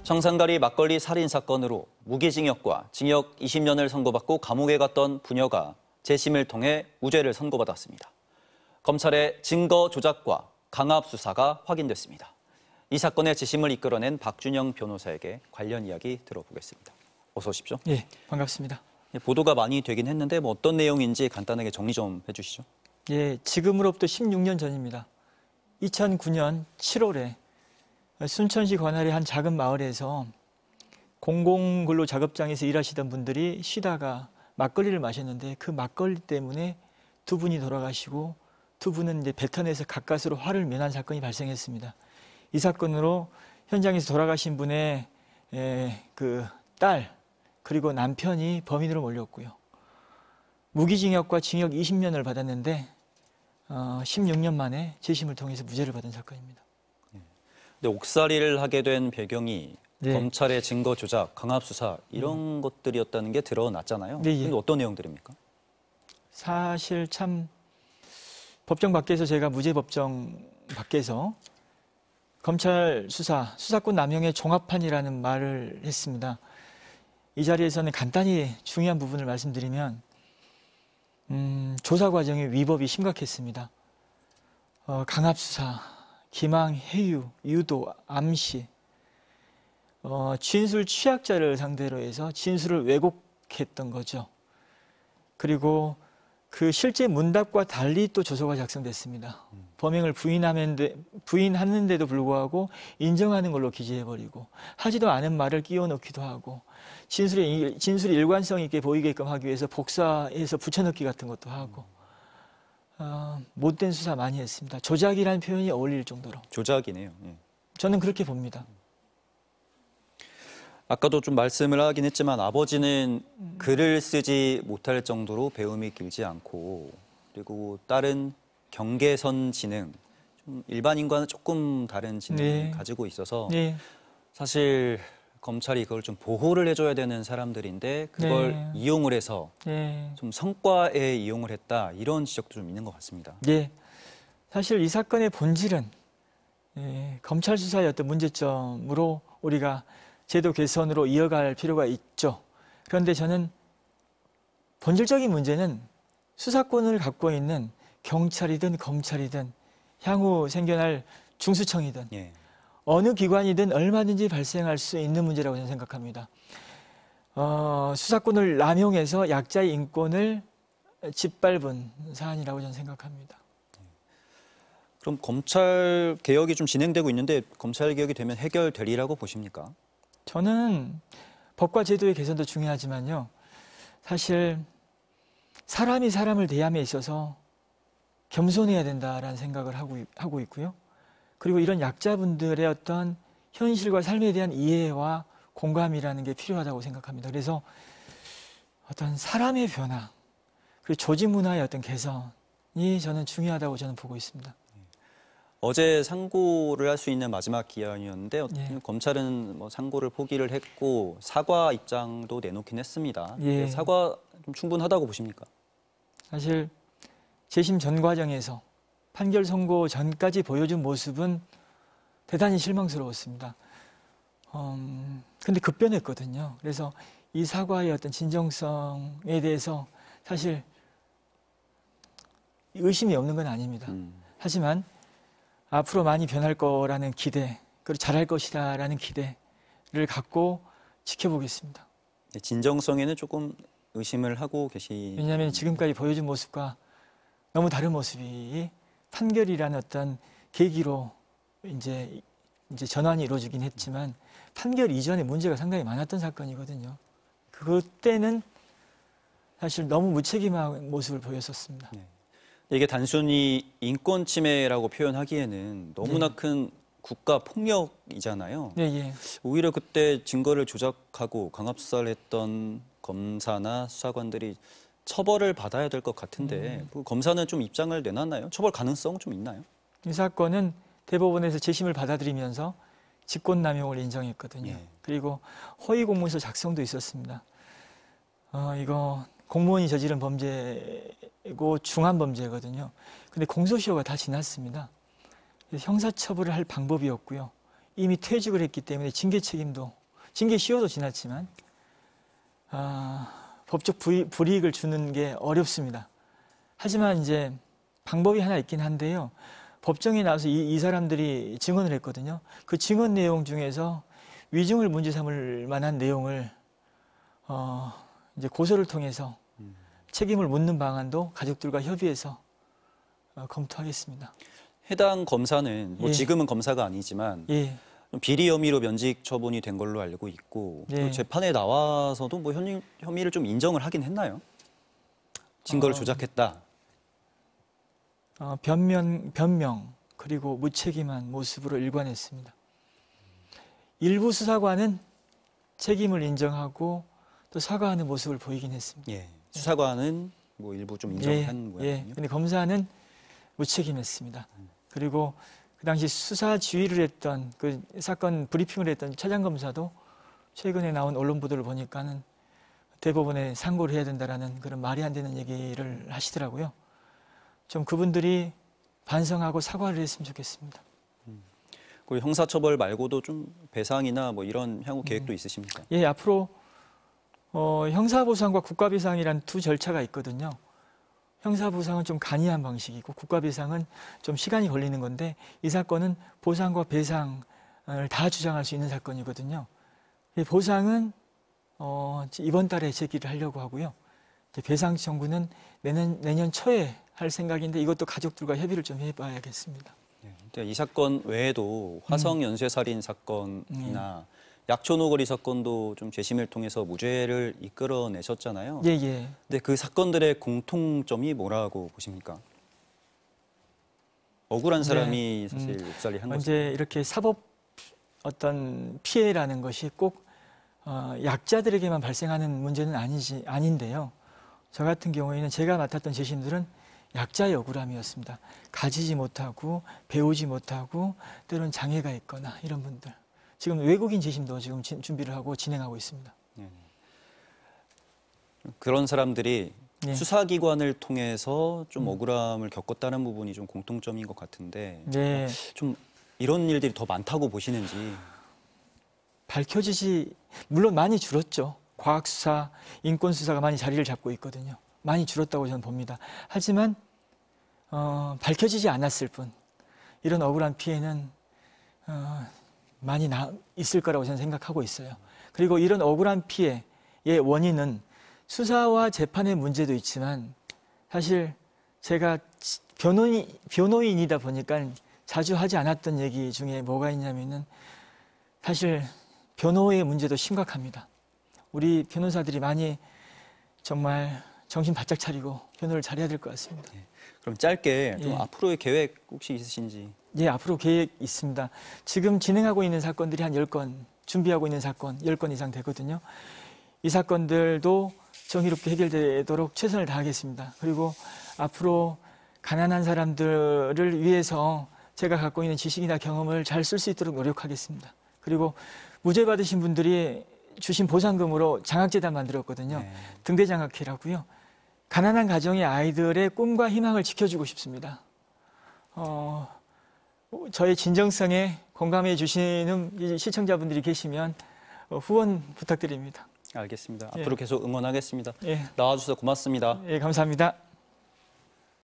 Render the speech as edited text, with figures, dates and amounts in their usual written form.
청산가리 막걸리 살인 사건으로 무기징역과 징역 20년을 선고받고 감옥에 갔던 부녀가 재심을 통해 무죄를 선고받았습니다. 검찰의 증거 조작과 강압 수사가 확인됐습니다. 이 사건의 재심을 이끌어낸 박준영 변호사에게 관련 이야기 들어보겠습니다. 어서 오십시오. 예, 반갑습니다. 보도가 많이 되긴 했는데 어떤 내용인지 간단하게 정리 좀 해주시죠. 예, 지금으로부터 16년 전입니다. 2009년 7월에 순천시 관할의 한 작은 마을에서 공공근로 작업장에서 일하시던 분들이 쉬다가 막걸리를 마셨는데 그 막걸리 때문에 두 분이 돌아가시고 두 분은 이제 뱉어내서 가까스로 화를 면한 사건이 발생했습니다. 이 사건으로 현장에서 돌아가신 분의 그 딸 그리고 남편이 범인으로 몰렸고요. 무기징역과 징역 20년을 받았는데 16년 만에 재심을 통해서 무죄를 받은 사건입니다. 근데 옥살이를 하게 된 배경이 네. 검찰의 증거 조작, 강압 수사 이런 것들이었다는 게 드러났잖아요. 네, 예. 근데 어떤 내용들입니까? 사실 참 법정 밖에서 제가 무죄 법정 밖에서 검찰 수사권 남용의 종합판이라는 말을 했습니다. 이 자리에서는 간단히 중요한 부분을 말씀드리면 조사 과정의 위법이 심각했습니다. 강압 수사, 기망, 해유, 유도, 암시, 진술 취약자를 상대로 해서 진술을 왜곡했던 거죠. 그리고 그 실제 문답과 달리 또 조서가 작성됐습니다. 범행을 부인하는데도 불구하고 인정하는 걸로 기재해버리고 하지도 않은 말을 끼워 넣기도 하고 진술이 일관성 있게 보이게끔 하기 위해서 복사해서 붙여넣기 같은 것도 하고 못된 수사 많이 했습니다. 조작이라는 표현이 어울릴 정도로. 조작이네요. 예. 저는 그렇게 봅니다. 아까도 좀 말씀을 하긴 했지만 아버지는 글을 쓰지 못할 정도로 배움이 길지 않고 그리고 딸은 경계선 지능, 좀 일반인과는 조금 다른 지능을 네. 가지고 있어서 네. 사실 검찰이 그걸 좀 보호를 해줘야 되는 사람들인데 그걸 네. 이용을 해서 네. 좀 성과에 이용을 했다 이런 지적도 좀 있는 것 같습니다. 예, 사실 이 사건의 본질은 검찰 수사의 어떤 문제점으로 우리가 제도 개선으로 이어갈 필요가 있죠. 그런데 저는 본질적인 문제는 수사권을 갖고 있는 경찰이든 검찰이든 향후 생겨날 중수청이든 예. 어느 기관이든 얼마든지 발생할 수 있는 문제라고 저는 생각합니다. 수사권을 남용해서 약자의 인권을 짓밟은 사안이라고 저는 생각합니다. 그럼 검찰 개혁이 좀 진행되고 있는데 검찰 개혁이 되면 해결되리라고 보십니까? 저는 법과 제도의 개선도 중요하지만요. 사실 사람이 사람을 대함에 있어서 겸손해야 된다라는 생각을 하고 있고요. 그리고 이런 약자분들의 어떤 현실과 삶에 대한 이해와 공감이라는 게 필요하다고 생각합니다. 그래서 어떤 사람의 변화, 그리고 조직 문화의 어떤 개선이 저는 중요하다고 저는 보고 있습니다. 어제 상고를 할 수 있는 마지막 기한이었는데 예. 검찰은 상고를 포기를 했고 사과 입장도 내놓긴 했습니다. 예. 사과 좀 충분하다고 보십니까? 사실 재심 전 과정에서 판결 선고 전까지 보여준 모습은 대단히 실망스러웠습니다. 근데 급변했거든요. 그래서 이 사과의 어떤 진정성에 대해서 사실 의심이 없는 건 아닙니다. 하지만 앞으로 많이 변할 거라는 기대, 그리고 잘할 것이다라는 기대를 갖고 지켜보겠습니다. 진정성에는 조금 의심을 하고 왜냐하면 지금까지 보여준 모습과 너무 다른 모습이 판결이라는 어떤 계기로 이제 전환이 이루어지긴 했지만 판결 이전에 문제가 상당히 많았던 사건이거든요. 그때는 사실 너무 무책임한 모습을 보였었습니다. 네. 이게 단순히 인권 침해라고 표현하기에는 너무나 큰 국가 폭력이잖아요. 예. 오히려 그때 증거를 조작하고 강압 수사를 했던 검사나 수사관들이 처벌을 받아야 될 것 같은데 검사는 좀 입장을 내놨나요? 처벌 가능성 좀 있나요? 이 사건은 대법원에서 재심을 받아들이면서 직권남용을 인정했거든요. 예. 그리고 허위 공문서 작성도 있었습니다. 이거 공무원이 저지른 범죄고 중한 범죄거든요. 근데 공소시효가 다 지났습니다. 그래서 형사처벌을 할 방법이었고요. 이미 퇴직을 했기 때문에 징계 책임도, 징계 시효도 지났지만 법적 불이익을 주는 게 어렵습니다. 하지만 이제 방법이 하나 있긴 한데요. 법정에 나와서 이 사람들이 증언을 했거든요. 그 증언 내용 중에서 위증을 문제 삼을 만한 내용을 이제 고소를 통해서 책임을 묻는 방안도 가족들과 협의해서 검토하겠습니다. 해당 검사는 뭐 예. 지금은 검사가 아니지만 예, 좀 비리 혐의로 면직 처분이 된 걸로 알고 있고 예. 또 재판에 나와서도 뭐 혐의를 좀 인정을 하긴 했나요? 증거를 조작했다. 변명 그리고 무책임한 모습으로 일관했습니다. 일부 수사관은 책임을 인정하고 또 사과하는 모습을 보이긴 했습니다. 예. 수사관은 뭐 일부 좀 인정한 예. 모양이요. 근데 검사는 무책임했습니다. 그리고 그 당시 수사 지휘를 했던 그 사건 브리핑을 했던 차장 검사도 최근에 나온 언론 보도를 보니까는 대법원에 상고를 해야 된다라는 그런 말이 안 되는 얘기를 하시더라고요. 좀 그분들이 반성하고 사과를 했으면 좋겠습니다. 그 형사처벌 말고도 좀 배상이나 뭐 이런 향후 계획도 있으십니까? 예, 앞으로 형사보상과 국가배상이란 두 절차가 있거든요. 형사보상은 좀 간이한 방식이고 국가배상은 좀 시간이 걸리는 건데 이 사건은 보상과 배상을 다 주장할 수 있는 사건이거든요. 보상은 이번 달에 제기를 하려고 하고요. 배상 청구는 내년 초에 할 생각인데 이것도 가족들과 협의를 좀 해봐야겠습니다. 이 사건 외에도 화성 연쇄살인 사건이나 약촌오거리 사건도 좀 재심을 통해서 무죄를 이끌어내셨잖아요. 예, 예. 근데 그 사건들의 공통점이 뭐라고 보십니까? 억울한 사람이 사실 옥살이 한 거죠. 이제 이렇게 사법 어떤 피해라는 것이 꼭 약자들에게만 발생하는 문제는 아닌데요. 저 같은 경우에는 제가 맡았던 재심들은 약자의 억울함이었습니다. 가지지 못하고 배우지 못하고 때로는 장애가 있거나 이런 분들. 지금 외국인 재심도 지금 준비를 하고 진행하고 있습니다. 그런 사람들이 예. 수사기관을 통해서 좀 억울함을 겪었다는 부분이 좀 공통점인 것 같은데 네. 좀 이런 일들이 더 많다고 보시는지. 물론 많이 줄었죠. 과학수사, 인권수사가 많이 자리를 잡고 있거든요. 많이 줄었다고 저는 봅니다. 하지만 밝혀지지 않았을 뿐 이런 억울한 피해는 많이 있을 거라고 저는 생각하고 있어요. 그리고 이런 억울한 피해의 원인은 수사와 재판의 문제도 있지만 사실 제가 변호인이다 보니까 자주 하지 않았던 얘기 중에 뭐가 있냐면은 사실 변호의 문제도 심각합니다. 우리 변호사들이 많이 정말 정신 바짝 차리고 변호를 잘해야 될 것 같습니다. 그럼 짧게 좀 예. 앞으로의 계획 혹시 있으신지? 예, 앞으로 계획 있습니다. 지금 진행하고 있는 사건들이 한 10건, 준비하고 있는 사건 10건 이상 되거든요. 이 사건들도 정의롭게 해결되도록 최선을 다하겠습니다. 그리고 앞으로 가난한 사람들을 위해서 제가 갖고 있는 지식이나 경험을 잘 쓸 수 있도록 노력하겠습니다. 그리고 무죄 받으신 분들이 주신 보상금으로 장학재단 만들었거든요. 네. 등대장학회라고요. 가난한 가정의 아이들의 꿈과 희망을 지켜주고 싶습니다. 저의 진정성에 공감해 주시는 시청자분들이 계시면 후원 부탁드립니다. 알겠습니다. 예. 앞으로 계속 응원하겠습니다. 예. 나와주셔서 고맙습니다. 예, 감사합니다.